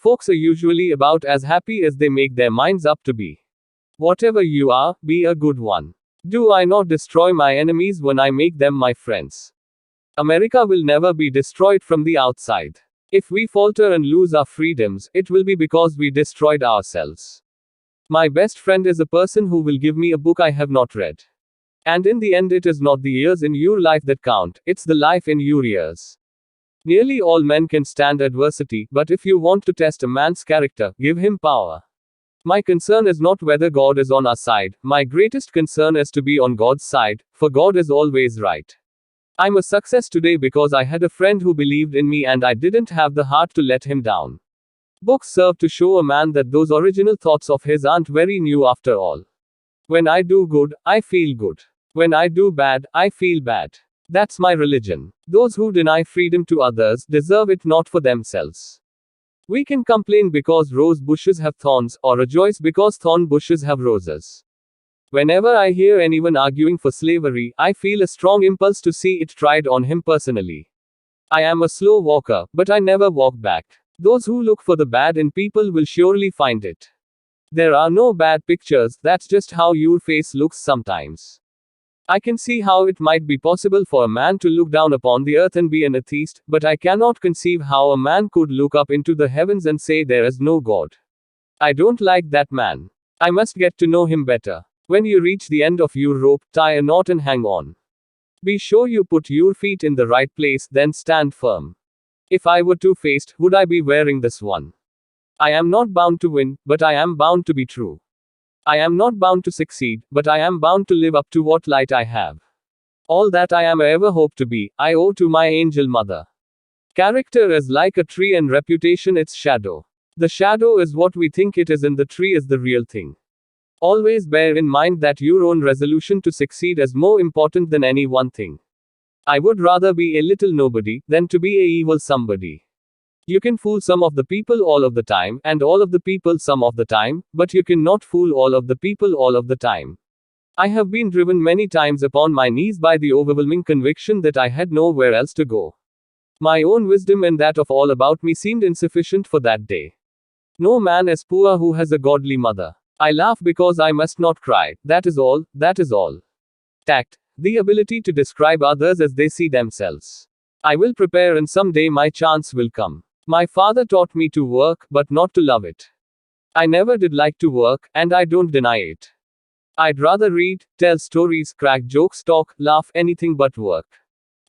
folks are usually about as happy as they make their minds up to be. Whatever you are, be a good one. Do I not destroy my enemies when I make them my friends? America will never be destroyed from the outside. If we falter and lose our freedoms, it will be because we destroyed ourselves. My best friend is a person who will give me a book I have not read. And in the end, it is not the years in your life that count, it's the life in your years. Nearly all men can stand adversity, but if you want to test a man's character, give him power. My concern is not whether God is on our side, my greatest concern is to be on God's side, for God is always right. I'm a success today because I had a friend who believed in me and I didn't have the heart to let him down. Books serve to show a man that those original thoughts of his aren't very new after all. When I do good, I feel good. When I do bad, I feel bad. That's my religion. Those who deny freedom to others deserve it not for themselves. We can complain because rose bushes have thorns, or rejoice because thorn bushes have roses. Whenever I hear anyone arguing for slavery, I feel a strong impulse to see it tried on him personally. I am a slow walker, but I never walk back. Those who look for the bad in people will surely find it. There are no bad pictures, that's just how your face looks sometimes. I can see how it might be possible for a man to look down upon the earth and be an atheist, but I cannot conceive how a man could look up into the heavens and say there is no God. I don't like that man. I must get to know him better. When you reach the end of your rope, tie a knot and hang on. Be sure you put your feet in the right place, then stand firm. If I were two-faced, would I be wearing this one? I am not bound to win, but I am bound to be true. I am not bound to succeed, but I am bound to live up to what light I have. All that I am ever hope to be, I owe to my angel mother. Character is like a tree and reputation its shadow. The shadow is what we think it is and the tree is the real thing. Always bear in mind that your own resolution to succeed is more important than any one thing. I would rather be a little nobody than to be a evil somebody. You can fool some of the people all of the time, and all of the people some of the time, but you cannot fool all of the people all of the time. I have been driven many times upon my knees by the overwhelming conviction that I had nowhere else to go. My own wisdom and that of all about me seemed insufficient for that day. No man is poor who has a godly mother. I laugh because I must not cry, that is all, that is all. Tact. The ability to describe others as they see themselves. I will prepare and someday my chance will come. My father taught me to work, but not to love it. I never did like to work, and I don't deny it. I'd rather read, tell stories, crack jokes, talk, laugh, anything but work.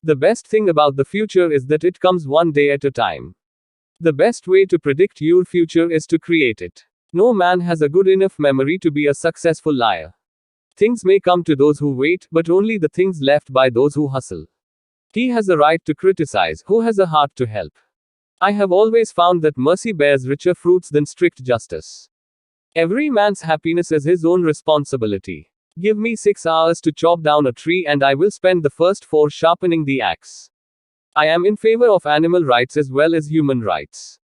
The best thing about the future is that it comes one day at a time. The best way to predict your future is to create it. No man has a good enough memory to be a successful liar. Things may come to those who wait, but only the things left by those who hustle. He has a right to criticize, who has a heart to help. I have always found that mercy bears richer fruits than strict justice. Every man's happiness is his own responsibility. Give me 6 hours to chop down a tree and I will spend the first 4 sharpening the axe. I am in favor of animal rights as well as human rights.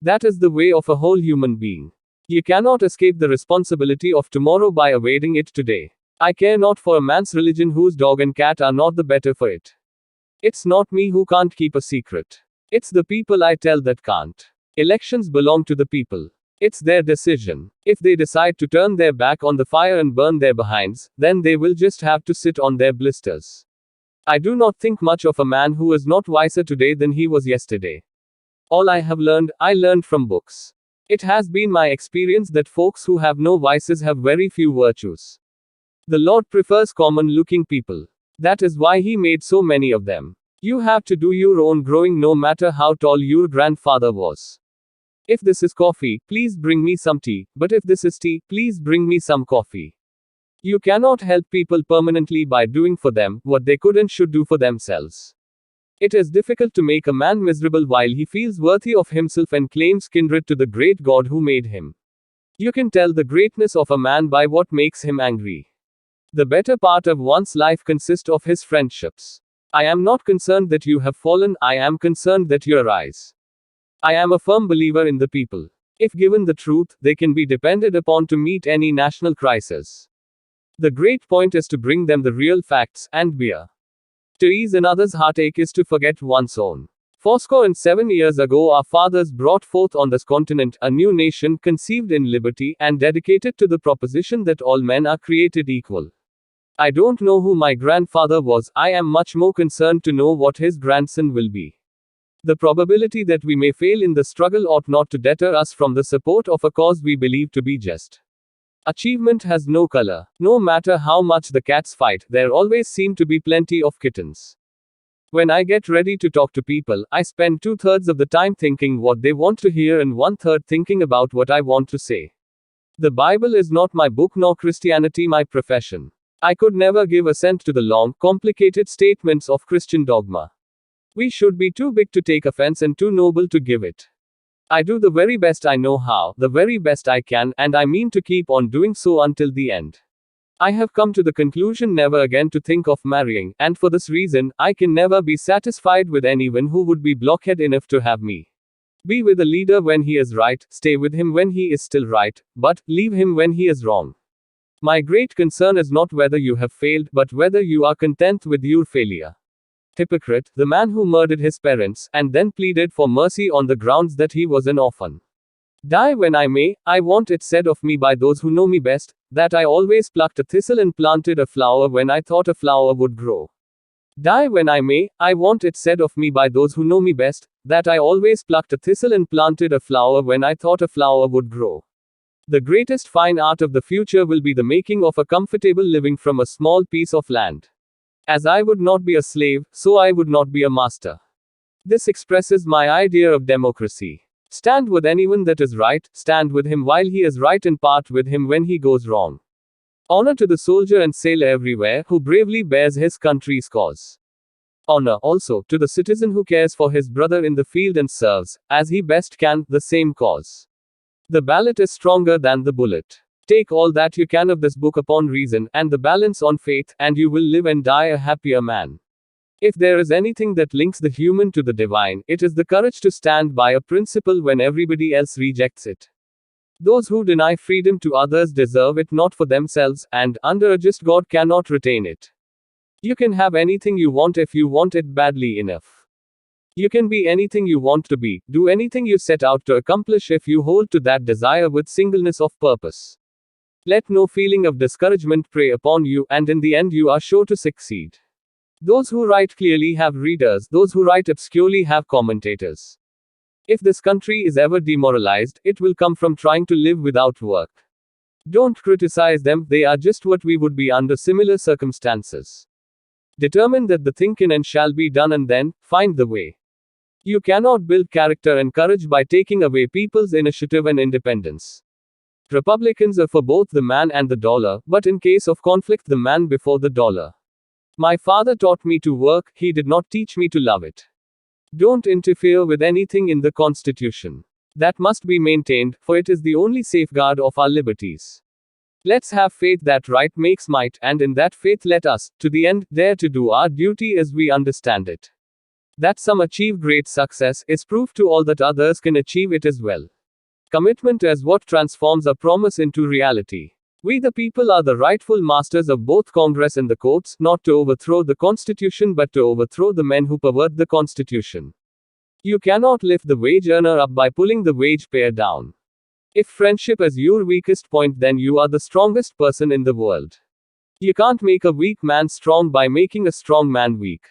That is the way of a whole human being. You cannot escape the responsibility of tomorrow by evading it today. I care not for a man's religion whose dog and cat are not the better for it. It's not me who can't keep a secret. It's the people I tell that can't. Elections belong to the people. It's their decision. If they decide to turn their back on the fire and burn their behinds, then they will just have to sit on their blisters. I do not think much of a man who is not wiser today than he was yesterday. All I have learned, I learned from books. It has been my experience that folks who have no vices have very few virtues. The Lord prefers common-looking people. That is why He made so many of them. You have to do your own growing no matter how tall your grandfather was. If this is coffee, please bring me some tea, but if this is tea, please bring me some coffee. You cannot help people permanently by doing for them what they could and should do for themselves. It is difficult to make a man miserable while he feels worthy of himself and claims kindred to the great God who made him. You can tell the greatness of a man by what makes him angry. The better part of one's life consists of his friendships. I am not concerned that you have fallen, I am concerned that you arise. I am a firm believer in the people. If given the truth, they can be depended upon to meet any national crisis. The great point is to bring them the real facts, and beer. To ease another's heartache is to forget one's own. Fourscore and 7 years ago, our fathers brought forth on this continent a new nation conceived in liberty and dedicated to the proposition that all men are created equal. I don't know who my grandfather was, I am much more concerned to know what his grandson will be. The probability that we may fail in the struggle ought not to deter us from the support of a cause we believe to be just. Achievement has no color. No matter how much the cats fight, there always seem to be plenty of kittens. When I get ready to talk to people, I spend 2/3 of the time thinking what they want to hear and 1/3 thinking about what I want to say. The Bible is not my book nor Christianity my profession. I could never give assent to the long, complicated statements of Christian dogma. We should be too big to take offense and too noble to give it. I do the very best I know how, the very best I can, and I mean to keep on doing so until the end. I have come to the conclusion never again to think of marrying, and for this reason, I can never be satisfied with anyone who would be blockhead enough to have me. Be with a leader when he is right, stay with him when he is still right, but leave him when he is wrong. My great concern is not whether you have failed, but whether you are content with your failure. Hypocrite, the man who murdered his parents, and then pleaded for mercy on the grounds that he was an orphan. Die when I may, I want it said of me by those who know me best, that I always plucked a thistle and planted a flower when I thought a flower would grow. Die when I may, I want it said of me by those who know me best, that I always plucked a thistle and planted a flower when I thought a flower would grow. The greatest fine art of the future will be the making of a comfortable living from a small piece of land. As I would not be a slave, so I would not be a master. This expresses my idea of democracy. Stand with anyone that is right, stand with him while he is right, and part with him when he goes wrong. Honor to the soldier and sailor everywhere who bravely bears his country's cause. Honor, also, to the citizen who cares for his brother in the field and serves, as he best can, the same cause. The ballot is stronger than the bullet. Take all that you can of this book upon reason, and the balance on faith, and you will live and die a happier man. If there is anything that links the human to the divine, it is the courage to stand by a principle when everybody else rejects it. Those who deny freedom to others deserve it not for themselves, and, under a just God, cannot retain it. You can have anything you want if you want it badly enough. You can be anything you want to be, do anything you set out to accomplish if you hold to that desire with singleness of purpose. Let no feeling of discouragement prey upon you, and in the end you are sure to succeed. Those who write clearly have readers, those who write obscurely have commentators. If this country is ever demoralized, it will come from trying to live without work. Don't criticize them, they are just what we would be under similar circumstances. Determine that the thing can and shall be done, and then, find the way. You cannot build character and courage by taking away people's initiative and independence. Republicans are for both the man and the dollar, but in case of conflict, the man before the dollar. My father taught me to work, he did not teach me to love it. Don't interfere with anything in the Constitution. That must be maintained, for it is the only safeguard of our liberties. Let's have faith that right makes might, and in that faith let us, to the end, dare to do our duty as we understand it. That some achieve great success, is proof to all that others can achieve it as well. Commitment is what transforms a promise into reality. We the people are the rightful masters of both Congress and the courts, not to overthrow the Constitution but to overthrow the men who pervert the Constitution. You cannot lift the wage earner up by pulling the wage payer down. If friendship is your weakest point, then you are the strongest person in the world. You can't make a weak man strong by making a strong man weak.